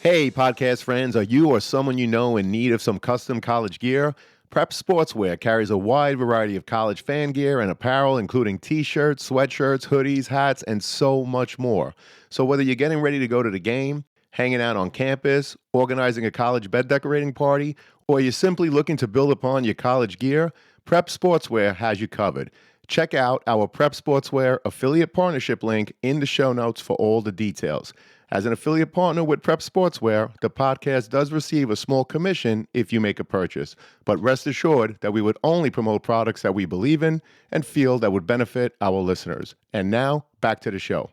Hey, podcast friends, are you or someone you know in need of some custom college gear? Prep Sportswear carries a wide variety of college fan gear and apparel, including t shirts, sweatshirts, hoodies, hats, and so much more. So, whether you're getting ready to go to the game, hanging out on campus, organizing a college bed decorating party, or you're simply looking to build upon your college gear, Prep Sportswear has you covered. Check out our Prep Sportswear affiliate partnership link in the show notes for all the details. As an affiliate partner with Prep Sportswear, the podcast does receive a small commission if you make a purchase. But rest assured that we would only promote products that we believe in and feel that would benefit our listeners. And now, back to the show.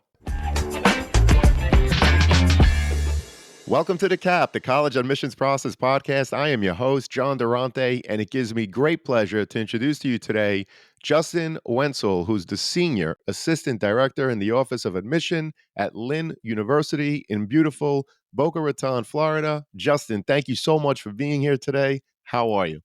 Welcome to The CAP, the College Admissions Process Podcast. I am your host, John Durante, and it gives me great pleasure to introduce to you today Justin Wentzel, who's the Senior Assistant Director in the Office of Admission at Lynn University in beautiful Boca Raton, Florida. Justin, thank you so much for being here today. How are you?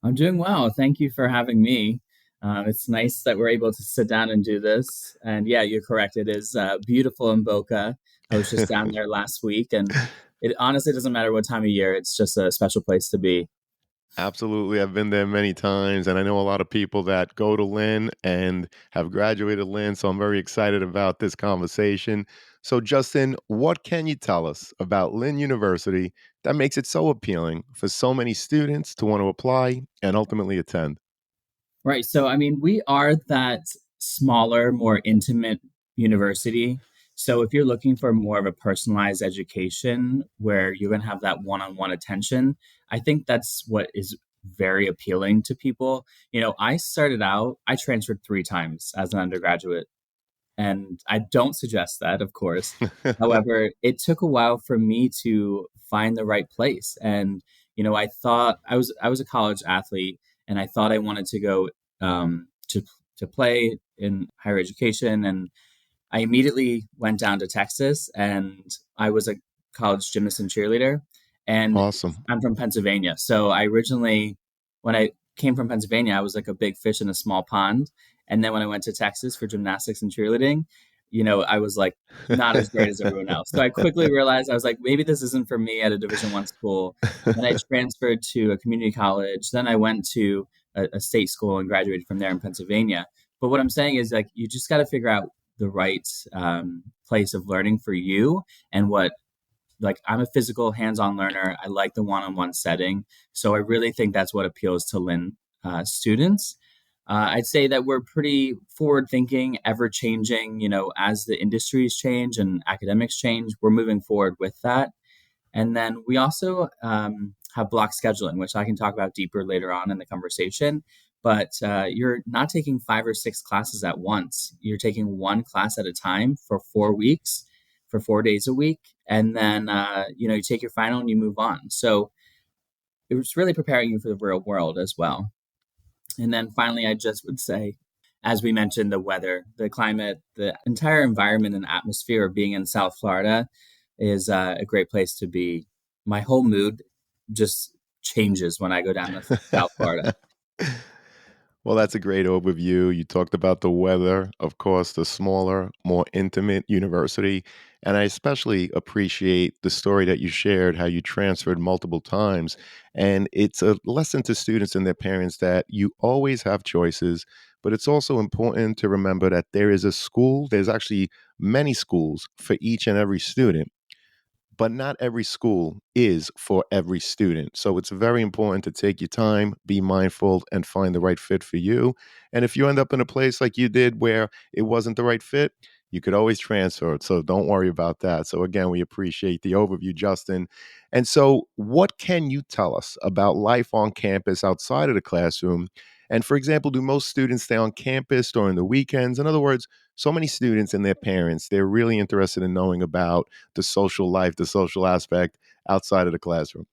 I'm doing well. Thank you for having me. It's nice that we're able to sit down and do this. And yeah, you're correct. It is beautiful in Boca. I was just down there last week, and it honestly doesn't matter what time of year. It's just a special place to be. Absolutely. I've been there many times, and I know a lot of people that go to Lynn and have graduated Lynn, so I'm very excited about this conversation. So, Justin, what can you tell us about Lynn University that makes it so appealing for so many students to want to apply and ultimately attend? Right. So, I mean, we are that smaller, more intimate university. So, if you're looking for more of a personalized education where you're going to have that one on one attention, I think that's what is very appealing to people. I transferred 3 times as an undergraduate, and I don't suggest that, of course. However, it took a while for me to find the right place. And, I thought I was a college athlete, and I thought I wanted to go to play in higher education. And I immediately went down to Texas, and I was a college gymnast and cheerleader. And Awesome. I'm from Pennsylvania. So when I came from Pennsylvania, I was like a big fish in a small pond. And then when I went to Texas for gymnastics and cheerleading, I was like not as great as everyone else. So I quickly realized I was like, maybe this isn't for me at a Division I school. Then I transferred to a community college. Then I went to a state school and graduated from there in Pennsylvania. But what I'm saying is, like, you just got to figure out the right place of learning for you, and I'm a physical hands-on learner. I like the one-on-one setting. So I really think that's what appeals to Lynn students. I'd say that we're pretty forward thinking, ever changing, as the industries change and academics change, we're moving forward with that. And then we also have block scheduling, which I can talk about deeper later on in the conversation. But you're not taking 5 or 6 classes at once. You're taking one class at a time for 4 weeks, for 4 days a week. And then, you take your final and you move on. So it was really preparing you for the real world as well. And then finally, I just would say, as we mentioned, the weather, the climate, the entire environment and atmosphere of being in South Florida is a great place to be. My whole mood just changes when I go down to South Florida. Well, that's a great overview. You talked about the weather, of course, the smaller, more intimate university. And I especially appreciate the story that you shared, how you transferred multiple times. And it's a lesson to students and their parents that you always have choices, but it's also important to remember that there is a school, there's actually many schools for each and every student, but not every school is for every student. So it's very important to take your time, be mindful, and find the right fit for you. And if you end up in a place like you did where it wasn't the right fit, you could always transfer. So don't worry about that. So again, we appreciate the overview, Justin. And so, what can you tell us about life on campus outside of the classroom? And for example, do most students stay on campus during the weekends? In other words, so many students and their parents, they're really interested in knowing about the social life, the social aspect outside of the classroom.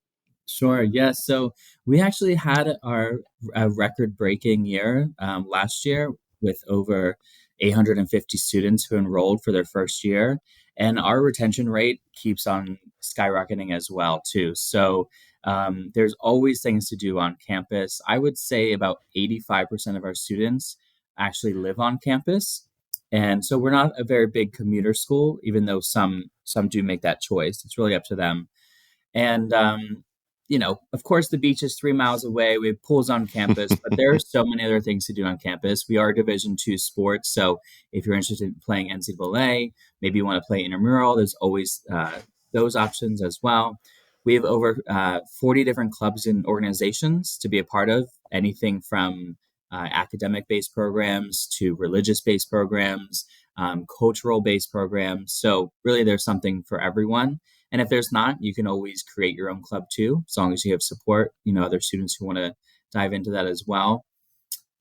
Sure. Yes. So we actually had our record-breaking year last year with over 850 students who enrolled for their first year, and our retention rate keeps on skyrocketing as well too. So there's always things to do on campus. I would say about 85% of our students actually live on campus. And so we're not a very big commuter school, even though some do make that choice. It's really up to them. And, of course, the beach is 3 miles away. We have pools on campus, but there are so many other things to do on campus. We are Division II sports. So if you're interested in playing NCAA, maybe you want to play intramural, there's always those options as well. We have over 40 different clubs and organizations to be a part of, anything from academic based programs to religious based programs, cultural based programs. So, really, there's something for everyone. And if there's not, you can always create your own club too, as long as you have support, other students who want to dive into that as well.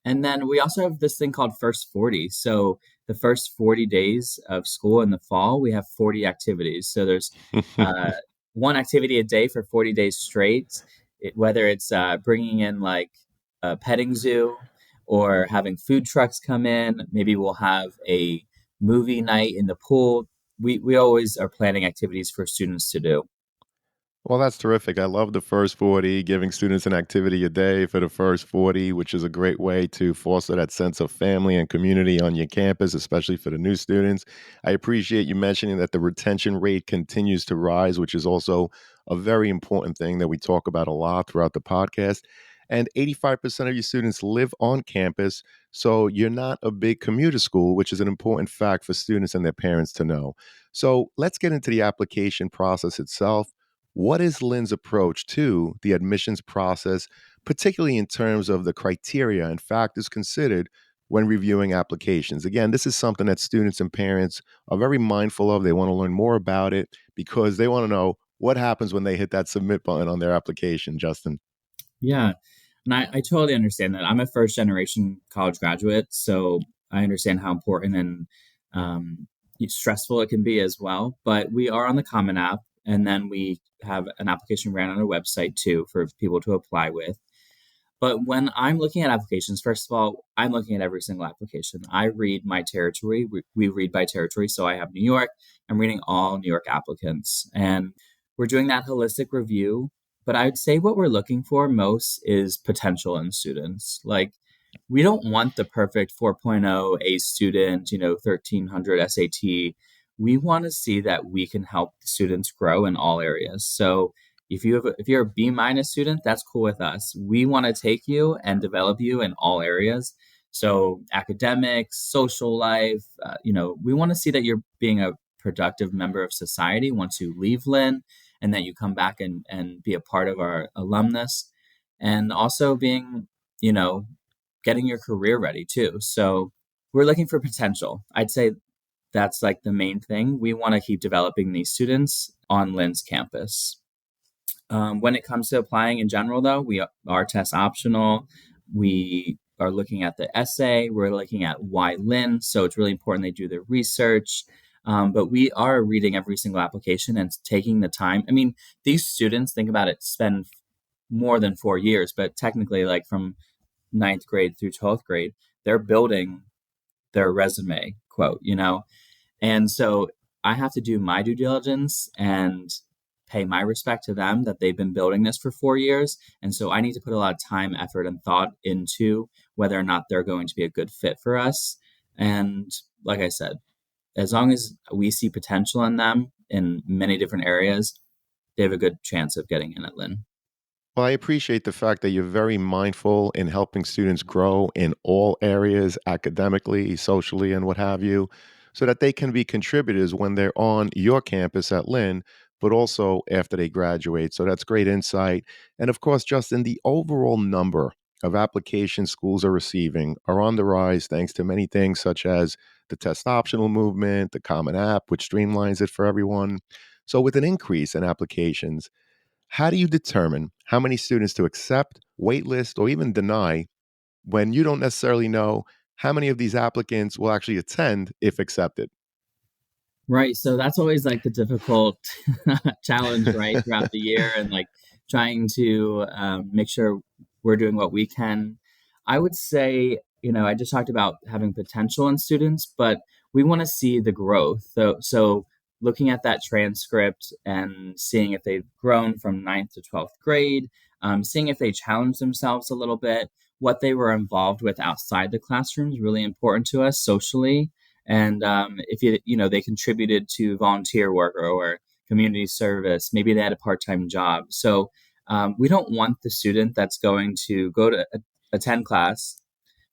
And then we also have this thing called First 40. So the first 40 days of school in the fall, we have 40 activities. So there's uh, one activity a day for 40 days straight, whether it's bringing in like a petting zoo or having food trucks come in. Maybe we'll have a movie night in the pool. We always are planning activities for students to do. Well, that's terrific. I love the first 40, giving students an activity a day for the first 40, which is a great way to foster that sense of family and community on your campus, especially for the new students. I appreciate you mentioning that the retention rate continues to rise, which is also a very important thing that we talk about a lot throughout the podcast. And 85% of your students live on campus, so you're not a big commuter school, which is an important fact for students and their parents to know. So let's get into the application process itself. What is Lynn's approach to the admissions process, particularly in terms of the criteria and factors considered when reviewing applications? Again, this is something that students and parents are very mindful of. They want to learn more about it because they want to know what happens when they hit that submit button on their application, Justin. Yeah. And I totally understand that. I'm a first generation college graduate, so I understand how important and um, stressful it can be as well. But we are on the Common App, and then we have an application ran on our website too for people to apply with. But when I'm looking at applications, first of all, I'm looking at every single application. I read my territory. We read by territory. So I have New York. I'm reading all New York applicants. And we're doing that holistic review. But I'd say what we're looking for most is potential in students. Like, we don't want the perfect 4.0 A student, 1300 SAT. We want to see that we can help students grow in all areas. So if you're a B- student, that's cool with us. We want to take you and develop you in all areas. So academics, social life, we want to see that you're being a productive member of society once you leave Lynn, and that you come back and be a part of our alumnus, and also being, you know, getting your career ready too. So we're looking for potential. I'd say that's like the main thing. We want to keep developing these students on Lynn's campus. When it comes to applying in general, though, we are test optional. We are looking at the essay. We're looking at why Lynn. So it's really important they do their research. But we are reading every single application and taking the time. I mean, these students, think about it, spend more than 4 years, but technically, like from ninth grade through 12th grade, they're building their resume, quote. And so I have to do my due diligence and pay my respect to them that they've been building this for 4 years. And so I need to put a lot of time, effort, and thought into whether or not they're going to be a good fit for us. And like I said, as long as we see potential in them in many different areas, they have a good chance of getting in at Lynn. Well, I appreciate the fact that you're very mindful in helping students grow in all areas, academically, socially, and what have you, so that they can be contributors when they're on your campus at Lynn, but also after they graduate. So that's great insight. And of course, Justin, the overall number of applications schools are receiving are on the rise thanks to many things such as the test optional movement, the Common App, which streamlines it for everyone. So, with an increase in applications, how do you determine how many students to accept, waitlist, or even deny when you don't necessarily know how many of these applicants will actually attend if accepted? Right. So that's always like the difficult challenge, right, throughout the year, and like trying to make sure we're doing what we can. I would say, I just talked about having potential in students, but we want to see the growth. So looking at that transcript and seeing if they've grown from ninth to 12th grade, seeing if they challenge themselves a little bit, what they were involved with outside the classroom is really important to us socially. And if they contributed to volunteer work or community service, maybe they had a part-time job. So we don't want the student that's going to go to attend class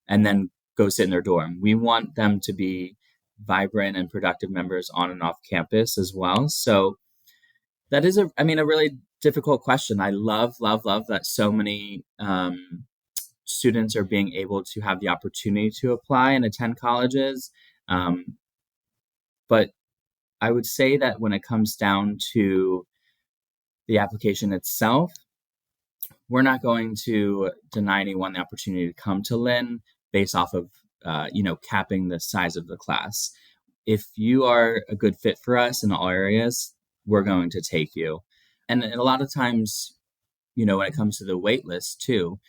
and then go sit in their dorm. We want them to be vibrant and productive members on and off campus as well. So that is a really difficult question. I love that so many students are being able to have the opportunity to apply and attend colleges. But I would say that when it comes down to the application itself, we're not going to deny anyone the opportunity to come to Lynn based off of capping the size of the class. If you are a good fit for us in all areas, we're going to take you. And a lot of times, when it comes to the wait list too,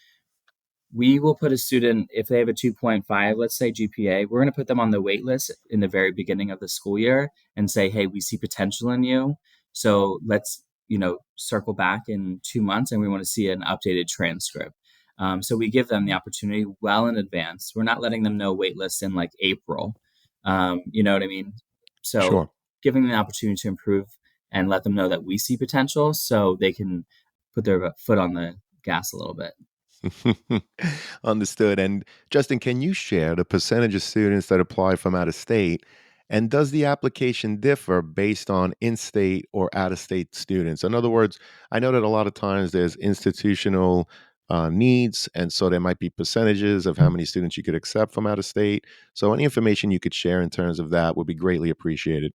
we will put a student, if they have a 2.5, let's say GPA, we're going to put them on the wait list in the very beginning of the school year and say, hey, we see potential in you. So let's, circle back in 2 months and we want to see an updated transcript. So we give them the opportunity well in advance. We're not letting them know wait lists in like April. You know what I mean? So Sure. giving them the opportunity to improve and let them know that we see potential so they can put their foot on the gas a little bit. Understood. And Justin, can you share the percentage of students that apply from out of state? And does the application differ based on in state or out of state students? In other words, I know that a lot of times there's institutional needs, and so there might be percentages of how many students you could accept from out of state. So, any information you could share in terms of that would be greatly appreciated.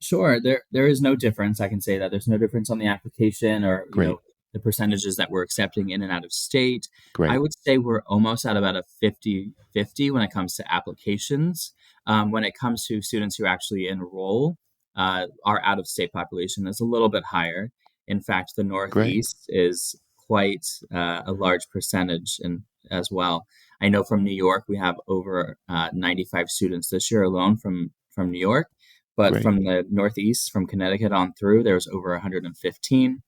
Sure, there is no difference. I can say that there's no difference on the application or Great, the percentages that we're accepting in and out of state. I great, would say we're almost at about a 50-50 when it comes to applications. When it comes to students who actually enroll, our out of state population is a little bit higher. In fact, the great, Northeast is quite a large percentage and as well. I know from New York we have over 95 students this year alone from New York. But great. from the Northeast, from Connecticut on through, there's over 115.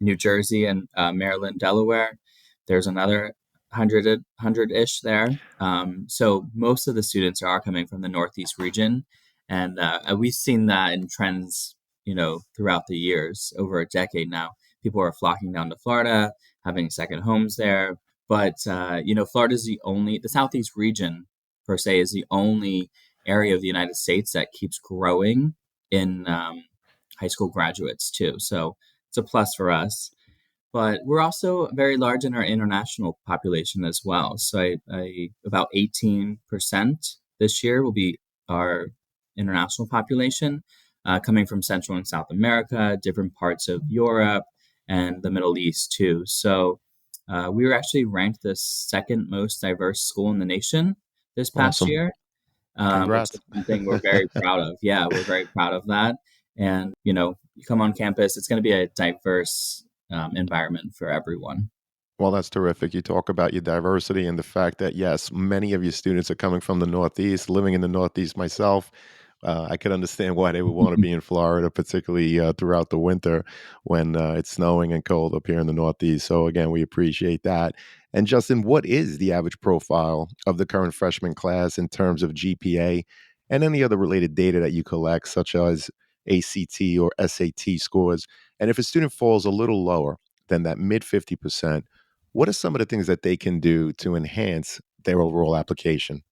New Jersey and Maryland, Delaware, there's another hundred-ish there. So most of the students are coming from the Northeast region, and we've seen that in trends, throughout the years, over a decade now. People are flocking down to Florida, having second homes there. But Florida is the Southeast region per se is the only area of the United States that keeps growing in high school graduates too. So it's a plus for us. But we're also very large in our international population as well. So about 18% this year will be our international population coming from Central and South America, different parts of Europe, and the Middle East too. So we were actually ranked the second most diverse school in the nation this past Awesome. year, which Congrats. is something we're very proud of. Yeah, we're very proud of that. And, you come on campus, it's going to be a diverse environment for everyone. Well, that's terrific. You talk about your diversity and the fact that, yes, many of your students are coming from the Northeast, living in the Northeast myself. I could understand why they would want to be in Florida, particularly throughout the winter when it's snowing and cold up here in the Northeast. So, again, we appreciate that. And, Justin, what is the average profile of the current freshman class in terms of GPA and any other related data that you collect, such as ACT or SAT scores? And if a student falls a little lower than that mid 50%, what are some of the things that they can do to enhance their overall application?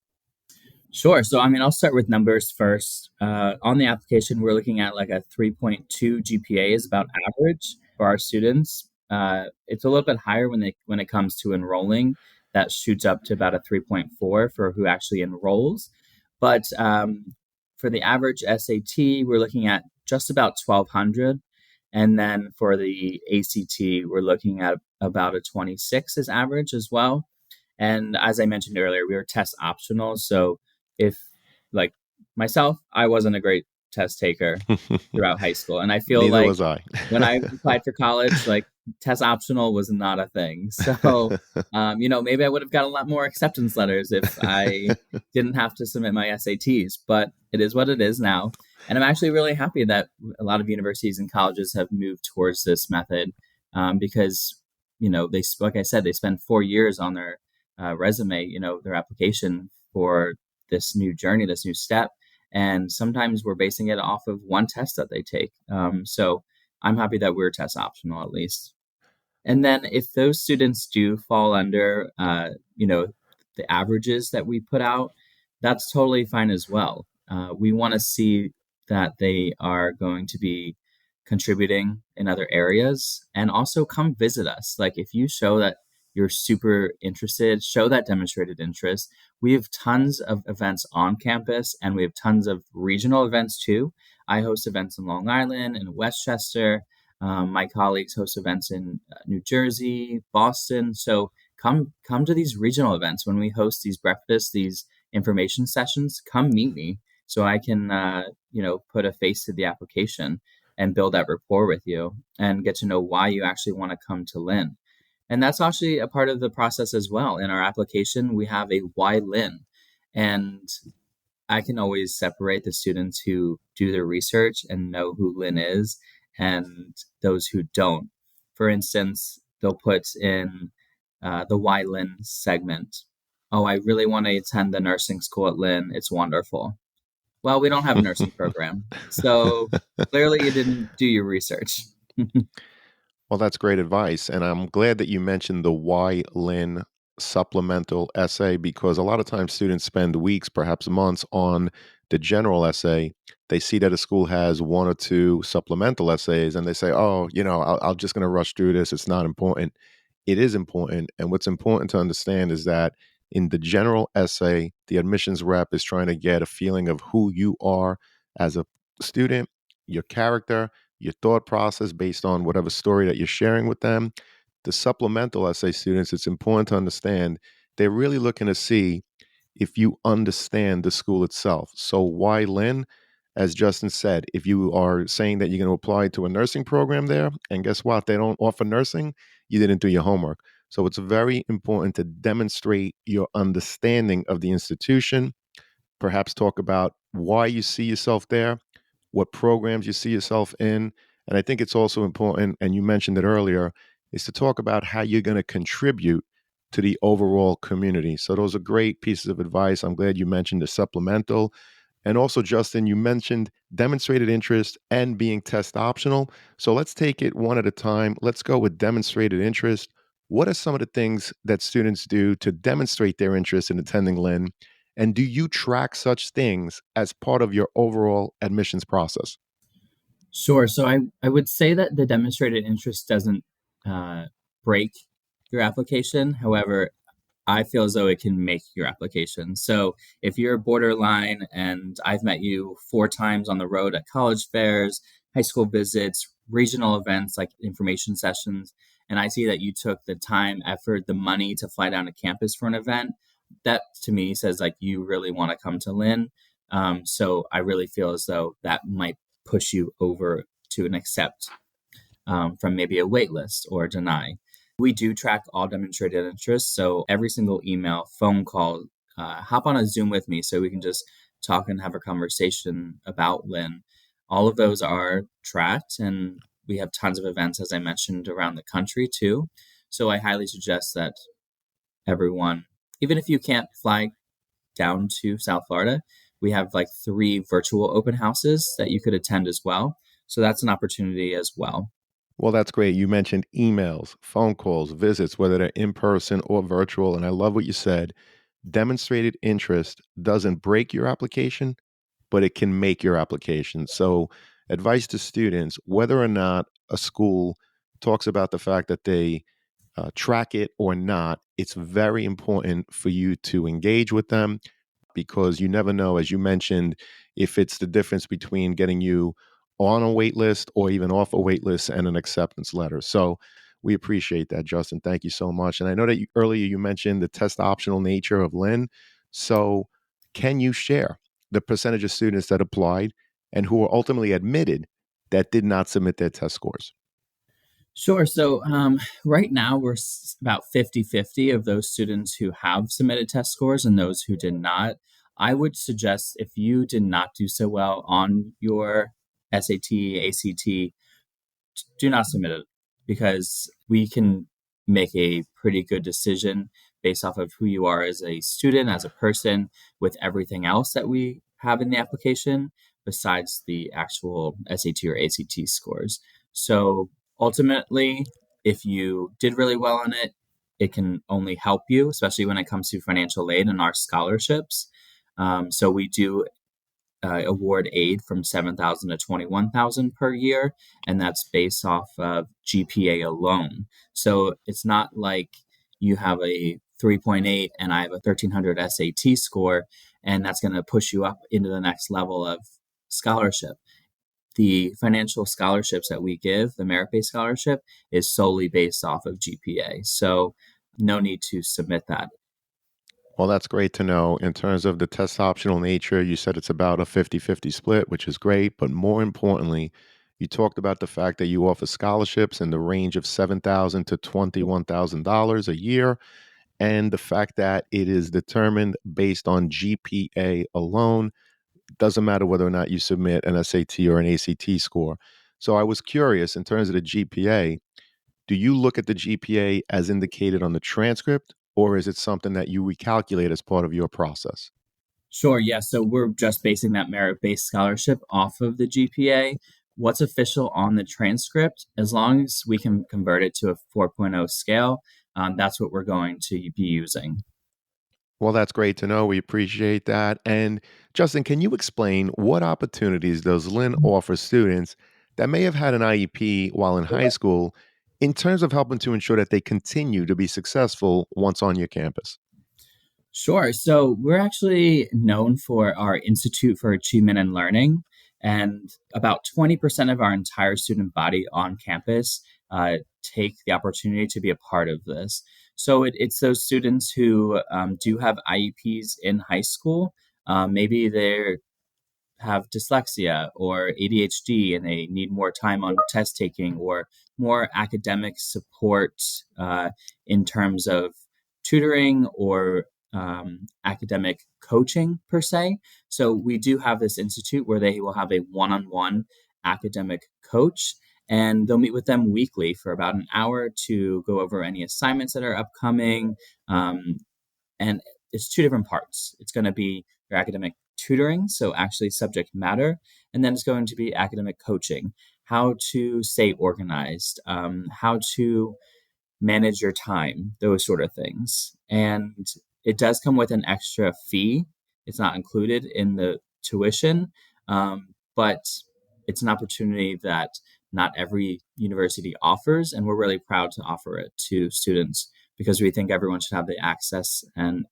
Sure. So, I'll start with numbers first. On the application, we're looking at like a 3.2 GPA is about average for our students. It's a little bit higher when it comes to enrolling. That shoots up to about a 3.4 for who actually enrolls. But for the average SAT, we're looking at just about 1,200. And then for the ACT, we're looking at about a 26 as average as well. And as I mentioned earlier, we were test optional. So if, like myself, I wasn't a great test taker throughout high school. And I feel Neither like was I. when I applied for college, like test optional was not a thing. So, maybe I would have got a lot more acceptance letters if I didn't have to submit my SATs, but it is what it is now. And I'm actually really happy that a lot of universities and colleges have moved towards this method because, like I said, they spend 4 years on their resume, their application for this new journey, this new step. And sometimes we're basing it off of one test that they take. So I'm happy that we're test optional at least. And then if those students do fall under, the averages that we put out, that's totally fine as well. We want to see that they are going to be contributing in other areas and also come visit us. Like if you show that you're super interested, show that demonstrated interest. We have tons of events on campus and we have tons of regional events too. I host events in Long Island and Westchester. My colleagues host events in New Jersey, Boston. So come to these regional events when we host these breakfasts, these information sessions. Come meet me so I can put a face to the application and build that rapport with you and get to know why you actually want to come to Lynn. And that's actually a part of the process as well. In our application, we have a why Lynn, and I can always separate the students who do their research and know who Lynn is and those who don't. For instance, they'll put in the Why Lynn segment. Oh, I really want to attend the nursing school at Lynn. It's wonderful. Well, we don't have a nursing program. So clearly you didn't do your research. Well, that's great advice. And I'm glad that you mentioned the Why Lynn supplemental essay because a lot of times students spend weeks, perhaps months on the general essay. They see that a school has one or two supplemental essays and they say, oh, I'm just going to rush through this. It's not important. It is important. And what's important to understand is that in the general essay, the admissions rep is trying to get a feeling of who you are as a student, your character, your thought process based on whatever story that you're sharing with them. The supplemental essay students, it's important to understand they're really looking to see if you understand the school itself. So, why Lynn? As Justin said, if you are saying that you're going to apply to a nursing program there, and guess what? They don't offer nursing, you didn't do your homework. So, it's very important to demonstrate your understanding of the institution, perhaps talk about why you see yourself there, what programs you see yourself in. And I think it's also important, and you mentioned it earlier, is to talk about how you're going to contribute to the overall community. So those are great pieces of advice. I'm glad you mentioned the supplemental. And also, Justin, you mentioned demonstrated interest and being test optional. So let's take it one at a time. Let's go with demonstrated interest. What are some of the things that students do to demonstrate their interest in attending Lynn? And do you track such things as part of your overall admissions process? Sure. So I would say that the demonstrated interest doesn't uh, break your application. However, I feel as though it can make your application. So if you're borderline and I've met you 4 times on the road at college fairs, high school visits, regional events like information sessions, and I see that you took the time, effort, the money to fly down to campus for an event, that to me says like you really want to come to Lynn. So I really feel as though that might push you over to an accept from maybe a wait list or deny. We do track all demonstrated interest. So every single email, phone call, hop on a Zoom with me so we can just talk and have a conversation about Lynn. All of those are tracked, and we have tons of events, as I mentioned, around the country too. So I highly suggest that everyone, even if you can't fly down to South Florida, we have like 3 virtual open houses that you could attend as well. So that's an opportunity as well. Well, that's great. You mentioned emails, phone calls, visits, whether they're in person or virtual. And I love what you said. Demonstrated interest doesn't break your application, but it can make your application. So, advice to students whether or not a school talks about the fact that they track it or not, it's very important for you to engage with them because you never know, as you mentioned, if it's the difference between getting you on a wait list or even off a wait list and an acceptance letter. So we appreciate that, Justin. Thank you so much. And I know that earlier you mentioned the test optional nature of Lynn. So can you share the percentage of students that applied and who were ultimately admitted that did not submit their test scores? Sure. So right now, we're about 50-50 of those students who have submitted test scores and those who did not. I would suggest if you did not do so well on your SAT, ACT, do not submit it because we can make a pretty good decision based off of who you are as a student, as a person, with everything else that we have in the application besides the actual SAT or ACT scores. So ultimately, if you did really well on it, it can only help you, especially when it comes to financial aid and our scholarships. So we do award aid from 7,000 to 21,000 per year, and that's based off of GPA alone. So it's not like you have a 3.8 and I have a 1300 SAT score, and that's going to push you up into the next level of scholarship. The financial scholarships that we give, the merit based scholarship, is solely based off of GPA. So no need to submit that. Well, that's great to know. In terms of the test optional nature, you said it's about a 50-50 split, which is great. But more importantly, you talked about the fact that you offer scholarships in the range of $7,000 to $21,000 a year, and the fact that it is determined based on GPA alone. Doesn't matter whether or not you submit an SAT or an ACT score. So I was curious in terms of the GPA, do you look at the GPA as indicated on the transcript, or is it something that you recalculate as part of your process? Sure, yeah. So we're just basing that merit based scholarship off of the GPA. What's official on the transcript, as long as we can convert it to a 4.0 scale, that's what we're going to be using. Well, that's great to know. We appreciate that. And Justin, can you explain what opportunities does Lynn offer students that may have had an IEP while in high school in terms of helping to ensure that they continue to be successful once on your campus? Sure. So we're actually known for our Institute for Achievement and Learning, and about 20% of our entire student body on campus take the opportunity to be a part of this. So it's those students who do have IEPs in high school. Maybe they're have dyslexia or ADHD and they need more time on test taking or more academic support in terms of tutoring or academic coaching per se. So we do have this institute where they will have a one-on-one academic coach, and they'll meet with them weekly for about an hour to go over any assignments that are upcoming. And it's two different parts. It's going to be your academic tutoring, so actually subject matter, and then it's going to be academic coaching, how to stay organized, how to manage your time, those sort of things. And it does come with an extra fee. It's not included in the tuition, but it's an opportunity that not every university offers. And we're really proud to offer it to students because we think everyone should have the access and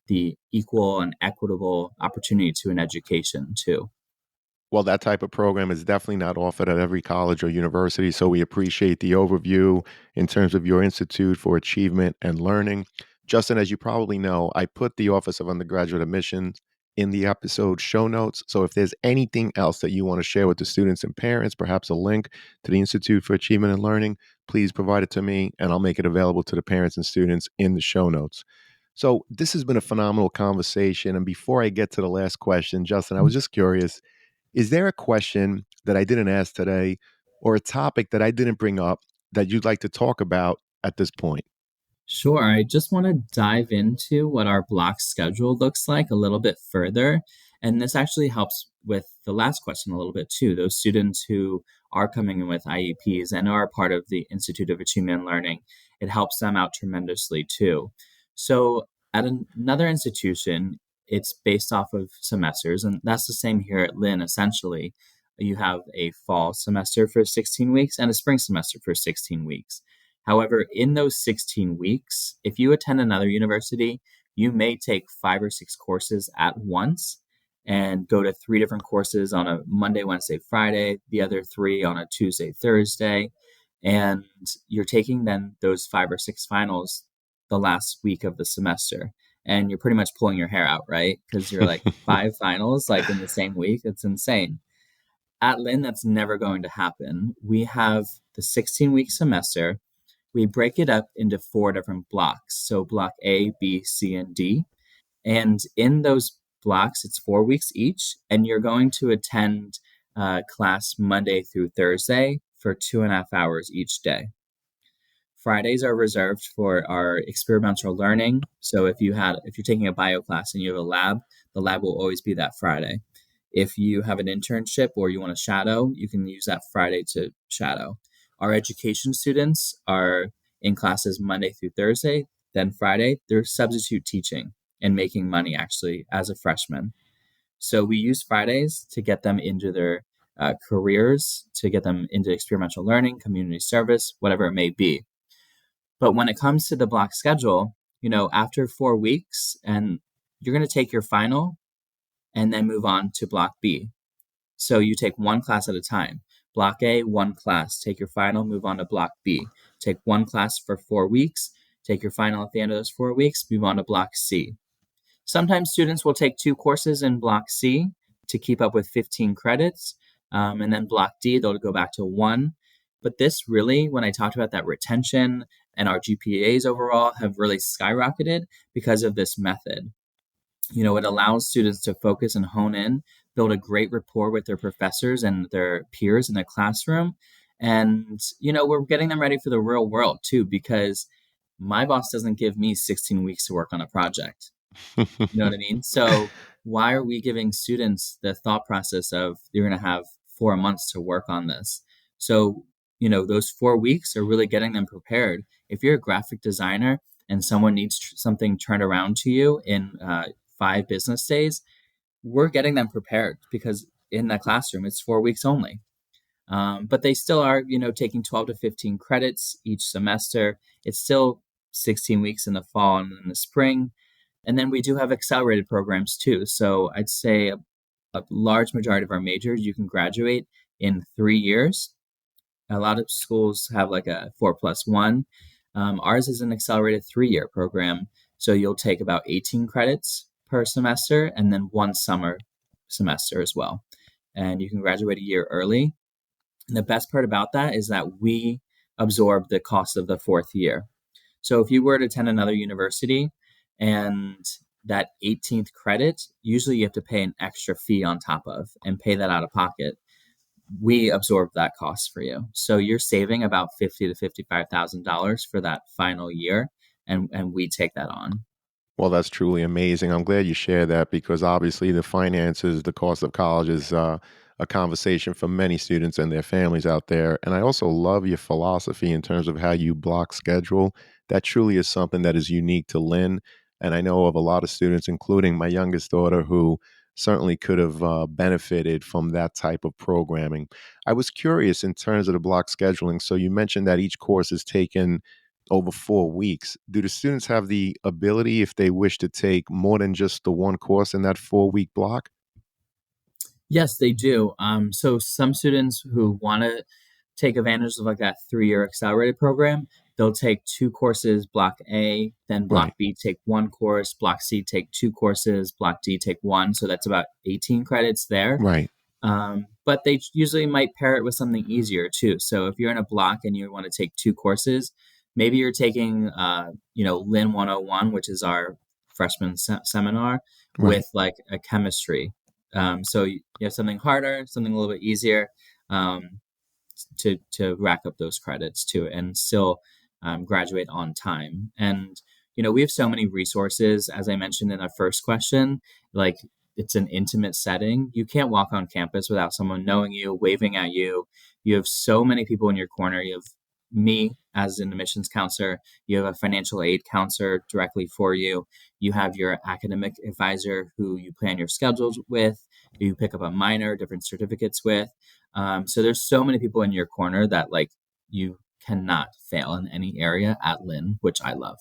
the equal and equitable opportunity to an education too. Well, that type of program is definitely not offered at every college or university. So we appreciate the overview in terms of your Institute for Achievement and Learning. Justin, as you probably know, I put the Office of Undergraduate Admissions in the episode show notes. So if there's anything else that you want to share with the students and parents, perhaps a link to the Institute for Achievement and Learning, please provide it to me and I'll make it available to the parents and students in the show notes. So this has been a phenomenal conversation. And before I get to the last question, Justin, I was just curious, is there a question that I didn't ask today or a topic that I didn't bring up that you'd like to talk about at this point? Sure. I just want to dive into what our block schedule looks like a little bit further. And this actually helps with the last question a little bit too. Those students who are coming in with IEPs and are part of the Institute of Achievement and Learning, it helps them out tremendously too. So at another institution, it's based off of semesters, and that's the same here at Lynn essentially. You have a fall semester for 16 weeks and a spring semester for 16 weeks. However, in those 16 weeks, if you attend another university, you may take 5 or 6 courses at once and go to 3 different courses on a Monday, Wednesday, Friday, the other three on a Tuesday, Thursday. And you're taking then those 5 or 6 finals the last week of the semester. And you're pretty much pulling your hair out, right? Because you're like 5 finals like in the same week. It's insane. At Lynn, that's never going to happen. We have the 16-week semester. We break it up into 4 different blocks. So block A, B, C, and D. And in those blocks, it's 4 weeks each. And you're going to attend class Monday through Thursday for 2.5 hours each day. Fridays are reserved for our experimental learning. So if you're taking a bio class and you have a lab, the lab will always be that Friday. If you have an internship or you want to shadow, you can use that Friday to shadow. Our education students are in classes Monday through Thursday, then Friday, they're substitute teaching and making money actually as a freshman. So we use Fridays to get them into their careers, to get them into experiential learning, community service, whatever it may be. But when it comes to the block schedule, after 4 weeks, and you're going to take your final and then move on to block B. So you take one class at a time. Block A, one class. Take your final, move on to block B. Take one class for 4 weeks. Take your final at the end of those 4 weeks, move on to block C. Sometimes students will take two courses in block C to keep up with 15 credits. And then block D, they'll go back to one. But this really, when I talked about that retention and our GPAs overall have really skyrocketed because of this method. It allows students to focus and hone in, build a great rapport with their professors and their peers in the classroom. And, we're getting them ready for the real world too, because my boss doesn't give me 16 weeks to work on a project. You know what I mean? So why are we giving students the thought process of you're going to have 4 months to work on this? So, those 4 weeks are really getting them prepared. If you're a graphic designer and someone needs something turned around to you in 5 business days, we're getting them prepared because in that classroom, it's 4 weeks only. But they still are, taking 12 to 15 credits each semester. It's still 16 weeks in the fall and in the spring. And then we do have accelerated programs too. So I'd say a large majority of our majors, you can graduate in 3 years. A lot of schools have like a 4+1. Ours is an accelerated 3-year program. So you'll take about 18 credits per semester and then one summer semester as well. And you can graduate a year early. And the best part about that is that we absorb the cost of the 4th year. So if you were to attend another university and that 18th credit, usually you have to pay an extra fee on top of and pay that out of pocket. We absorb that cost for you. So you're saving about $50,000 to $55,000 for that final year, and we take that on. Well, that's truly amazing. I'm glad you share that because obviously the finances, the cost of college is a conversation for many students and their families out there. And I also love your philosophy in terms of how you block schedule. That truly is something that is unique to Lynn. And I know of a lot of students, including my youngest daughter, who certainly could have benefited from that type of programming. I was curious in terms of the block scheduling. So you mentioned that each course is taken over 4 weeks. Do the students have the ability, if they wish to take more than just the one course in that 4 week block? Yes, they do. So some students who want to take advantage of like that 3-year accelerated program, they'll take two courses, block A, then block Right, B, take one course, block C, take two courses, block D, take one. So that's about 18 credits there. right, But they usually might pair it with something easier too. So if you're in a block and you want to take two courses, maybe you're taking, Lynn 101, which is our freshman seminar, right. with like a chemistry. So you have something harder, something a little bit easier um, to rack up those credits too, and still graduate on time. And we have so many resources, as I mentioned in our first question, like it's an intimate setting. You can't walk on campus without someone knowing you, waving at you. You have so many people in your corner. You have me as an admissions counselor. You have a financial aid counselor directly for you. You have your academic advisor who you plan your schedules with. You pick up a minor, different certificates with. So there's so many people in your corner that like you cannot fail in any area at Lynn, which I love.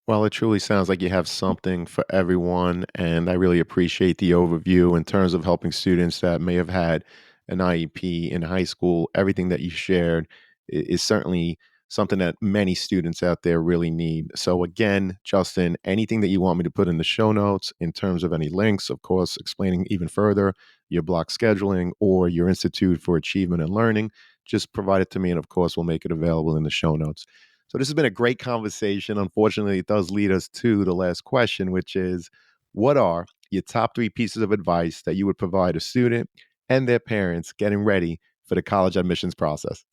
Well, it truly sounds like you have something for everyone. And I really appreciate the overview in terms of helping students that may have had an IEP in high school. Everything that you shared is certainly something that many students out there really need. So, again, Justin, anything that you want me to put in the show notes in terms of any links, of course, explaining even further your block scheduling or your Institute for Achievement and Learning, just provide it to me. And of course, we'll make it available in the show notes. So this has been a great conversation. Unfortunately, it does lead us to the last question, which is what are your top 3 pieces of advice that you would provide a student and their parents getting ready for the college admissions process?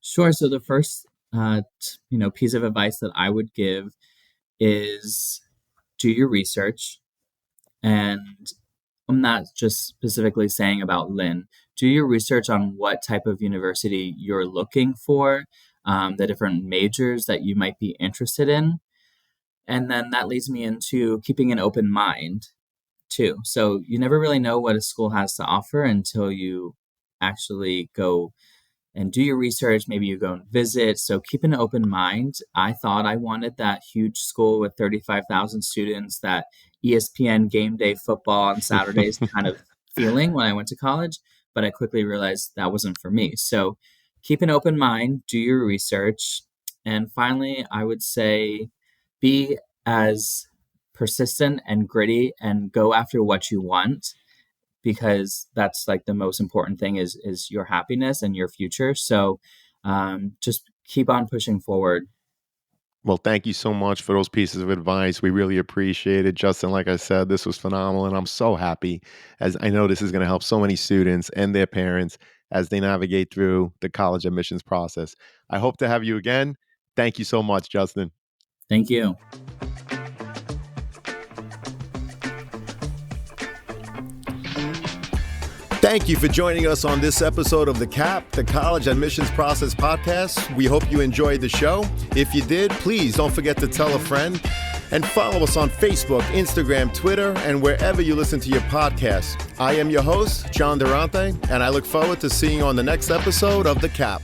Sure. So the first, piece of advice that I would give is do your research and I'm not just specifically saying about Lynn. Do your research on what type of university you're looking for, the different majors that you might be interested in. And then that leads me into keeping an open mind too. So you never really know what a school has to offer until you actually go and do your research. Maybe you go and visit. So keep an open mind. I thought I wanted that huge school with 35,000 students, that ESPN game day football on Saturdays kind of feeling when I went to college, but I quickly realized that wasn't for me. So keep an open mind, do your research. And finally, I would say be as persistent and gritty and go after what you want, because that's like the most important thing is your happiness and your future. So just keep on pushing forward. Well, thank you so much for those pieces of advice. We really appreciate it. Justin, like I said, this was phenomenal. And I'm so happy, as I know this is going to help so many students and their parents as they navigate through the college admissions process. I hope to have you again. Thank you so much, Justin. Thank you. Thank you for joining us on this episode of the CAP, the College Admissions Process Podcast. We hope you enjoyed the show. If you did, please don't forget to tell a friend and follow us on Facebook, Instagram, Twitter, and wherever you listen to your podcasts. I am your host, John Durante, and I look forward to seeing you on the next episode of the CAP.